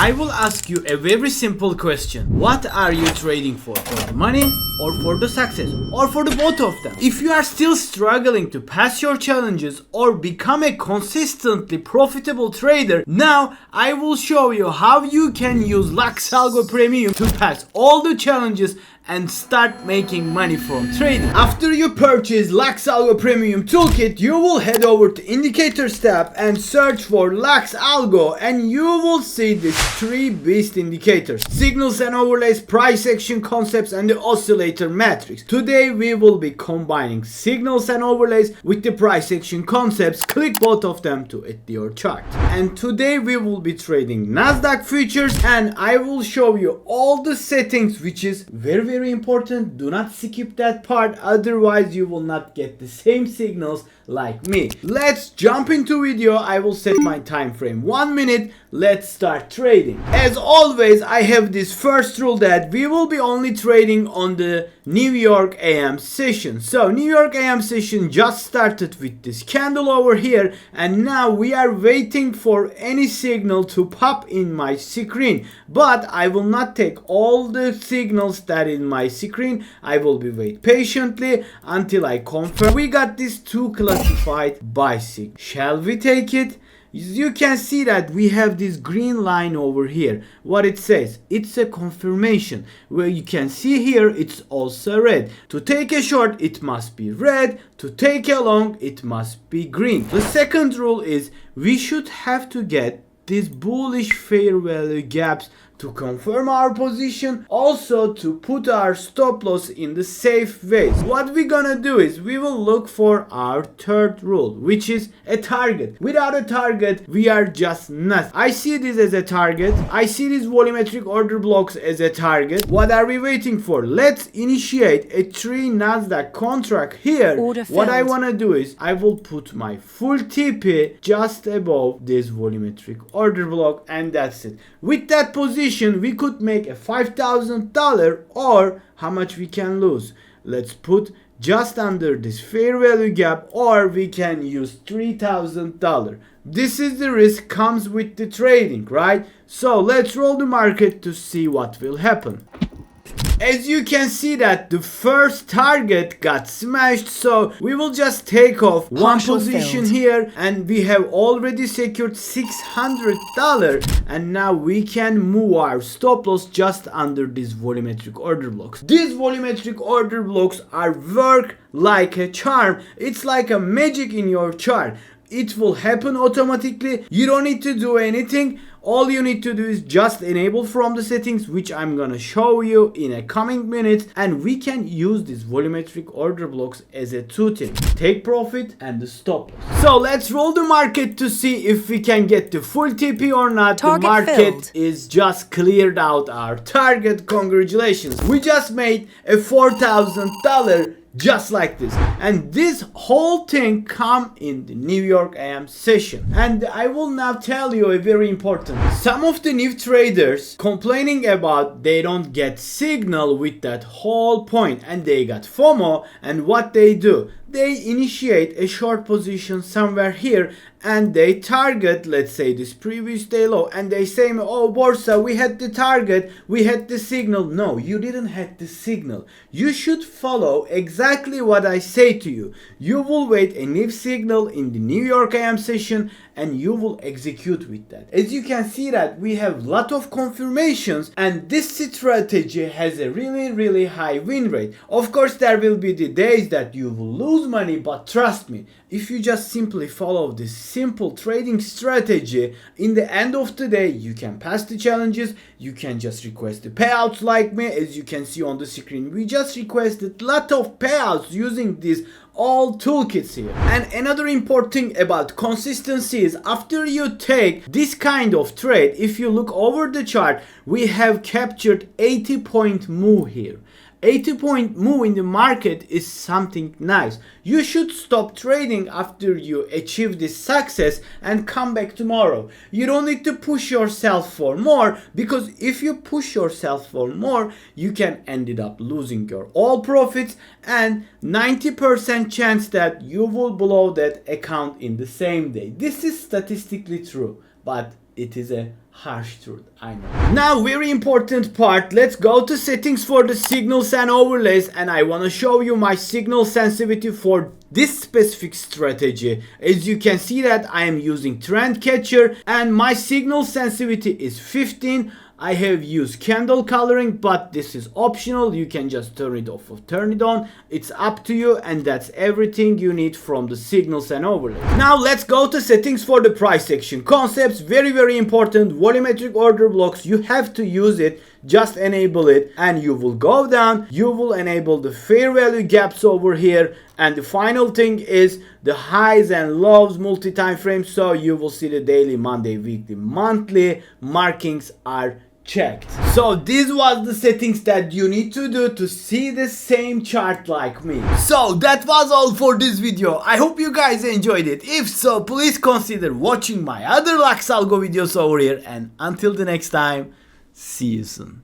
I will ask you a very simple question. What are you trading for? For the money or for the success or for the both of them? If you are still struggling to pass your challenges or become a consistently profitable trader, now I will show you how you can use LuxAlgo Premium to pass all the challenges and start making money from trading. After you purchase LuxAlgo Premium Toolkit, you will head over to Indicators tab and search for LuxAlgo, and you will see these three beast indicators: signals and overlays, price action concepts, and the oscillator matrix. Today we will be combining signals and overlays with the price action concepts. Click both of them to add your chart. And today we will be trading Nasdaq futures, and I will show you all the settings, which is very important. Do not skip that part, otherwise you will not get the same signals like me. Let's jump into video. I will set my time frame 1 minute. Let's start trading. As always, I have this first rule that we will be only trading on the New York AM session. So New York AM session just started with this candle over here, and now we are waiting for any signal to pop in my screen. But I will not take all the signals that in my screen. I will be wait patiently until I confirm. We got this two classified buy signal. Shall we take it? You can see that we have this green line over here. What it says, it's a confirmation. Where you can see here, it's also red. To take a short, it must be red. To take a long, it must be green. The second rule is we should have to get these bullish fair value gaps to confirm our position, also to put our stop loss in the safe way. What we're gonna do is we will look for our third rule, which is a target. Without a target, we are just nothing. I see this as a target. I see these volumetric order blocks as a target. What are we waiting for? Let's initiate a 3 Nasdaq contract here. What I wanna do is I will put my full TP just above this volumetric order block, and that's it. With that position, we could make a $5,000, or how much we can lose. Let's put just under this fair value gap, or we can use $3,000. This is the risk comes with the trading, right? So let's roll the market to see what will happen. As you can see that the first target got smashed, so we will just take off one position here, and we have already secured $600, and now we can move our stop loss just under these volumetric order blocks. These volumetric order blocks are work like a charm. It's like a magic in your chart. It will happen automatically. You don't need to do anything. All you need to do is just enable from the settings, which I'm gonna show you in a coming minutes, and we can use these volumetric order blocks as a two thing: take profit and the stop loss. So let's roll the market to see if we can get the full TP or not. The market is just cleared out our target. Congratulations, we just made a $4,000 just like this, and this whole thing come in the New York AM session. And I will now tell you a very important, some of the new traders complaining about they don't get signal with that whole point, and they got FOMO, and what they do, they initiate a short position somewhere here, and they target, let's say, this previous day low, and they say, oh Borsa, we had the target, we had the signal. No, you didn't have the signal. You should follow exactly what I say to you. You will wait a new signal in the New York AM session, and you will execute with that. As you can see that we have lot of confirmations, and this strategy has a really high win rate. Of course, there will be the days that you will lose money, but trust me, if you just simply follow this simple trading strategy, in the end of the day, you can pass the challenges. You can just request the payouts like me. As you can see on the screen, we just requested lot of payouts using these all toolkits here. And another important thing about consistency is after you take this kind of trade, if you look over the chart, we have captured 80-point move here. 80-point move in the market is something nice. You should stop trading after you achieve this success and come back tomorrow. You don't need to push yourself for more, because if you push yourself for more, you can end up losing your all profits, and 90% chance that you will blow that account in the same day. This is statistically true, but it is a Harsh truth, I know. Now, very important part, let's go to settings for the signals and overlays, and I want to show you my signal sensitivity for this specific strategy. As you can see that I am using trend catcher and my signal sensitivity is 15. I have used candle coloring, but this is optional. You can just turn it off or turn it on. It's up to you, and that's everything you need from the signals and overlays. Now let's go to settings for the price action. Concepts, very important. Volumetric order blocks, you have to use it. Just enable it and you will go down. You will enable the fair value gaps over here, and the final thing is the highs and lows multi-time frame, so you will see the daily, Monday, weekly, monthly markings are checked. So this was the settings that you need to do to see the same chart like me. So that was all for this video. I hope you guys enjoyed it. If so, please consider watching my other LuxAlgo videos over here, and until the next time, see you soon.